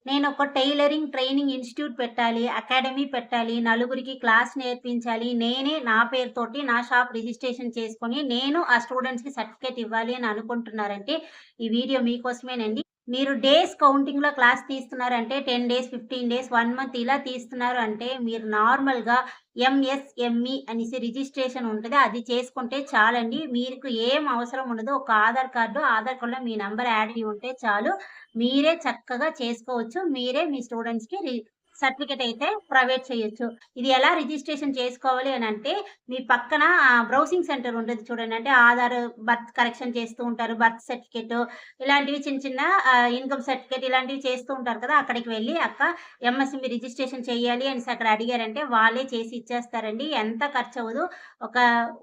నేనొక tailoring training institute పెట్టాలి, academy పెట్టాలి, నలుగురికి క్లాస్ నేర్పించాలి. నేనే నా పేరుతోటి నా షాప్ రిజిస్ట్రేషన్ చేసుకొని, నేను ఆ స్టూడెంట్స్‌కి సర్టిఫికేట్ ఇవ్వాలి అని అనుకుంటున్నారంటే, ఈ వీడియో మీకోసమేనండి. మీరు డేస్ కౌంటింగ్‌లో క్లాస్ తీస్తున్నారంటే 10 డేస్, 15 డేస్, 1 మంత్ ఇలా తీస్తున్నారు అంటే, మీరు నార్మల్‌గా ఎంఎస్ఎంఈ అనేసి రిజిస్ట్రేషన్ ఉంటది. అది చేసుకుంటే చాలండి. మీకు ఏం అవసరం ఉండదు. ఒక ఆధార్ కార్డు, ఆధార్ కార్డ్‌లో మీ నంబర్ యాడ్ అయ్యి ఉంటే చాలు. మీరే చక్కగా చేసుకోవచ్చు. మీరే మీ స్టూడెంట్స్‌కి సర్టిఫికేట్ అయితే ప్రొవైడ్ చేయొచ్చు. ఇది ఎలా రిజిస్ట్రేషన్ చేసుకోవాలి అనంటే, మీ పక్కన బ్రౌజింగ్ సెంటర్ ఉంటది చూడండి. అంటే ఆధార్, బర్త్ కరెక్షన్ చేస్తూ ఉంటారు. బర్త్ సర్టిఫికేట్ ఇలాంటివి చిన్న చిన్న ఇన్‌కమ్ సర్టిఫికేట్ ఇలాంటివి చేస్తూ ఉంటారు కదా! అక్కడికి వెళ్లి అక్క ఎంఎస్‌ఎంఈ రిజిస్ట్రేషన్ చేయాలి అనేసి అక్కడ అడిగారంటే వాళ్ళే చేసి ఇచ్చేస్తారండి. ఎంత ఖర్చవ్వదు. ఒక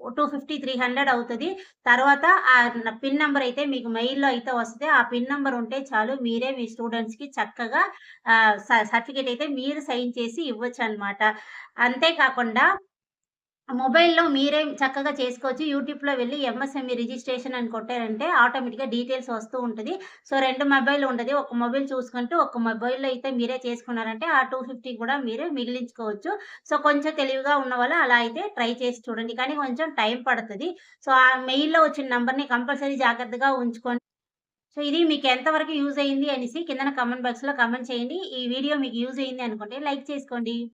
250, 300 అవుతది. తర్వాత పిన్ నంబర్ అయితే మీకు మెయిల్‌లో అయితే వస్తది. ఆ పిన్ నంబర్ ఉంటే చాలు. మీరే మీ స్టూడెంట్స్‌కి చక్కగా సర్టిఫికేట్ అయితే మీరు సైన్ చేసి ఇవ్వొచ్చనమాట. అంతే కాకుండా మొబైల్‌లో మీరే చక్కగా చేసుకోవచ్చు. యూట్యూబ్‌లో వెళ్లి ఎంఎస్ఎంఈ రిజిస్ట్రేషన్ అని కొట్టారంటే ఆటోమేటిక్‌గా డీటెయిల్స్ వస్తూ ఉంటది. సో, 2 మొబైల్ ఉండదు. ఒక మొబైల్ చూసుకుంటూ ఒక మొబైల్‌లో అయితే మీరే చేసుకున్నారంటే ఆ 250 కూడా మీరే మిగిలించుకోవచ్చు. సో, కొంచెం తెలివిగా ఉన్నవాళ్ళు అలా అయితే ట్రై చేసి చూడండి. కానీ కొంచెం టైం పడతది. సో, ఆ మెయిల్‌లో వచ్చిన నంబర్‌ని కంపల్సరీ జాగ్రత్తగా ఉంచుకోండి. సో, ఇది మీకు ఎంత వరకు యూజ్ అయింది అనేసి కిందన కామెంట్ బాక్స్‌లో కామెంట్ చేయండి. ఈ వీడియో మీకు యూజ్ అయింది అనుకుంటే లైక్ చేసుకోండి.